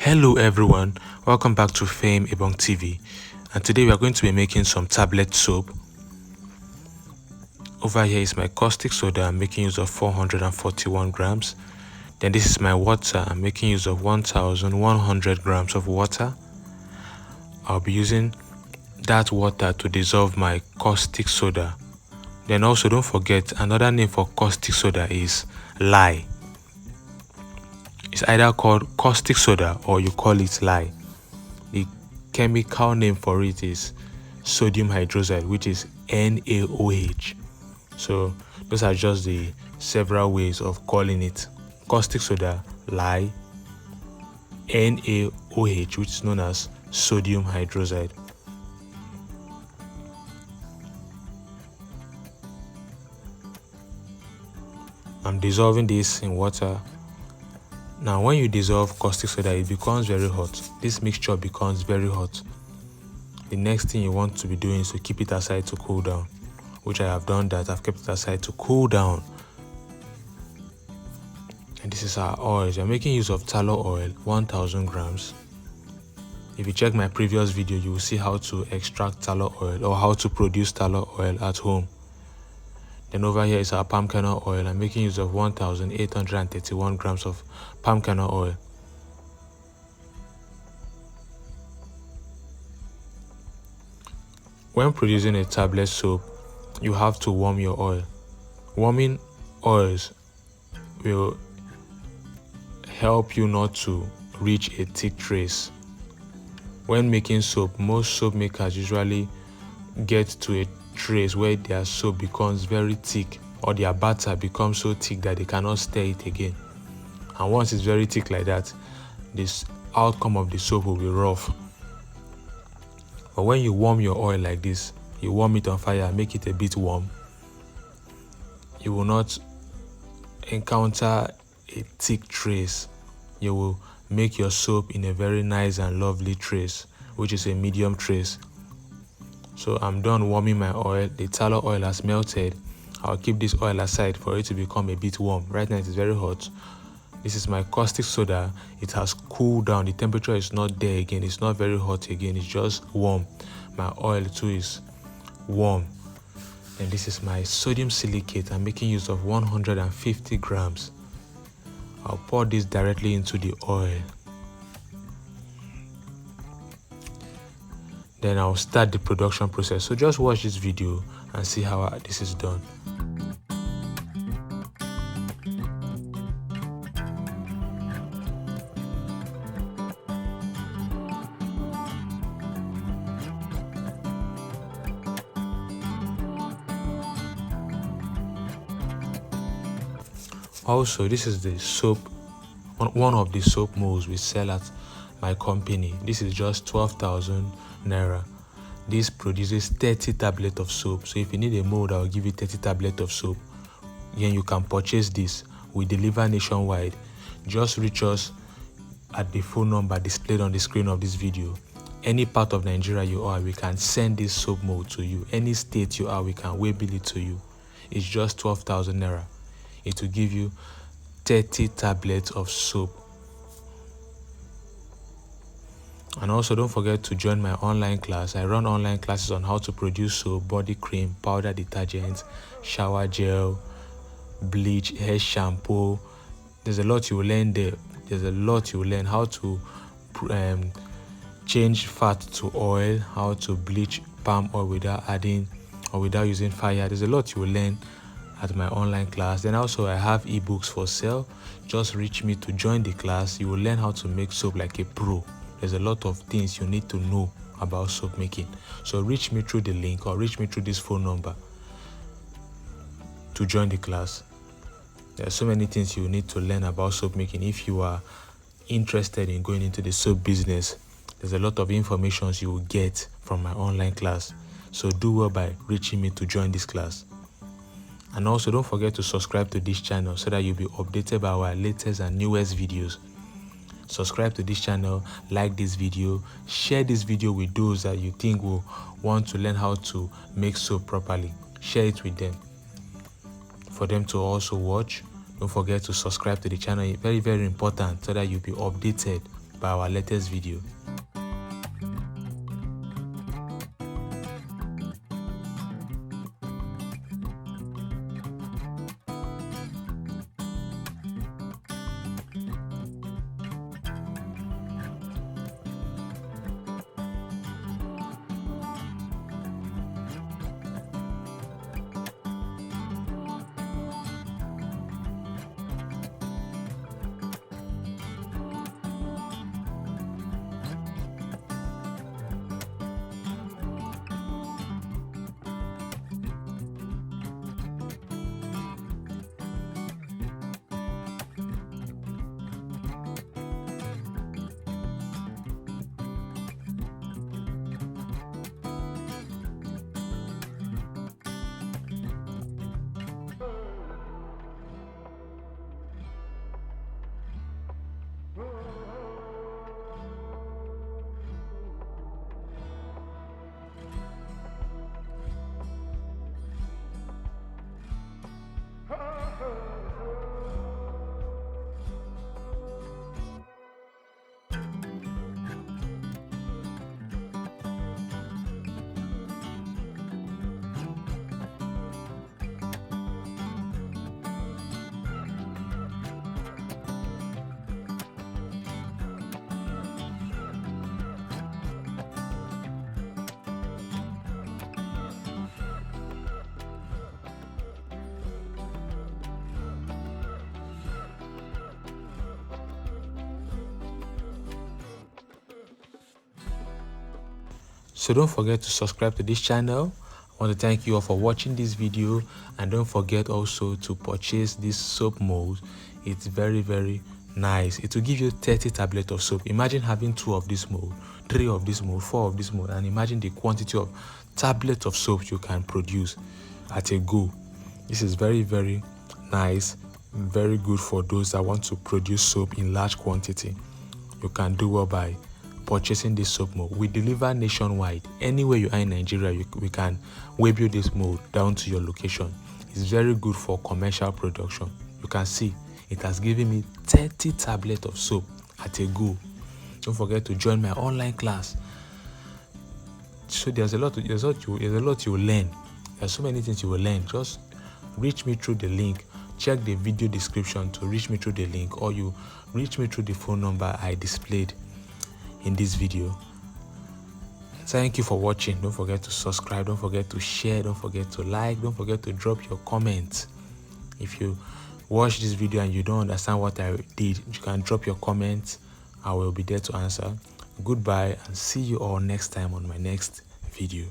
Hello everyone, welcome back to Fame Ebong TV, and today we are going to be making some tablet soap. Over here is my caustic soda. I'm making use of 441 grams. Then this is my water. I'm making use of 1100 grams of water. I'll be using that water to dissolve my caustic soda. Then also don't forget, another name for caustic soda is lye. It's either called caustic soda or you call it lye. The chemical name for it is sodium hydroxide, which is NaOH. So those are just the several ways of calling it: caustic soda, lye, NaOH, which is known as sodium hydroxide. I'm dissolving this in water. Now when you dissolve caustic soda, it becomes very hot. This mixture becomes very hot. The next thing you want to be doing is to keep it aside to cool down, which I have done that. I've kept it aside to cool down. And this is our oils. I'm making use of tallow oil, 1000 grams. If you check my previous video, you will see how to extract tallow oil or how to produce tallow oil at home. Then over here is our palm kernel oil. I'm making use of 1831 grams of palm kernel oil. When producing a tablet soap, you have to warm your oil. Warming oils will help you not to reach a thick trace. When making soap, most soap makers usually get to a trace where their soap becomes very thick, or their batter becomes so thick that they cannot stir it again. And once it's very thick like that, this outcome of the soap will be rough. But when you warm your oil like this, you warm it on fire, make it a bit warm, you will not encounter a thick trace. You will make your soap in a very nice and lovely trace, which is a medium trace. So I'm done warming my oil. The tallow oil has melted. I'll keep this oil aside for it to become a bit warm. Right now it is very hot. This is my caustic soda. It has cooled down. The temperature is not there again. It's not very hot again. It's just warm. My oil too is warm. And this is my sodium silicate. I'm making use of 150 grams. I'll pour this directly into the oil. Then I'll start the production process. So just watch this video and see how this is done. Also, this is the soap, one of the soap molds we sell at my company. This is just 12,000 naira. This produces 30 tablets of soap. So if you need a mold, I'll give you 30 tablets of soap. Then you can purchase this. We deliver nationwide. Just reach us at the phone number displayed on the screen of this video. Any part of Nigeria you are, we can send this soap mold to you. Any state you are, we can waybill it to you. It's just 12,000 naira. It will give you 30 tablets of soap. And also don't forget to join my online class. I run online classes on how to produce soap, body cream, powder detergent, shower gel, bleach, hair shampoo. There's a lot you will learn there. There's a lot you will learn: how to change fat to oil, how to bleach palm oil without adding or without using fire. There's a lot you will learn at my online class. Then also I have ebooks for sale. Just reach me to join the class. You will learn how to make soap like a pro. There's a lot of things you need to know about soap making. So reach me through the link or reach me through this phone number to join the class. There are so many things you need to learn about soap making. If you are interested in going into the soap business, there's a lot of information you will get from my online class. So do well by reaching me to join this class. And also don't forget to subscribe to this channel so that you'll be updated by our latest and newest videos. Subscribe to this channel, like this video, share this video with those that you think will want to learn how to make soap properly. Share it with them for them to also watch. Don't forget to subscribe to the channel. It's very, very important so that you'll be updated by our latest video. So don't forget to subscribe to this channel. I want to thank you all for watching this video, and don't forget also to purchase this soap mold. It's very, very nice. It will give you 30 tablets of soap. Imagine having 2 of this mold, 3 of this mold, 4 of this mold, and imagine the quantity of tablets of soap you can produce at a go. This is very, very nice, very good for those that want to produce soap in large quantity. You can do well by purchasing this soap mold. We deliver nationwide. Anywhere you are in Nigeria, we can wave you this mold down to your location. It's very good for commercial production. You can see it has given me 30 tablets of soap at a go. Don't forget to join my online class. So there's a lot you will learn. There's so many things you will learn. Just reach me through the link. Check the video description to reach me through the link, or you reach me through the phone number I displayed in this video. Thank you for watching. Don't forget to subscribe, don't forget to share, don't forget to like, don't forget to drop your comments. If you watch this video and you don't understand what I did, you can drop your comments. I will be there to answer. Goodbye, and see you all next time on my next video.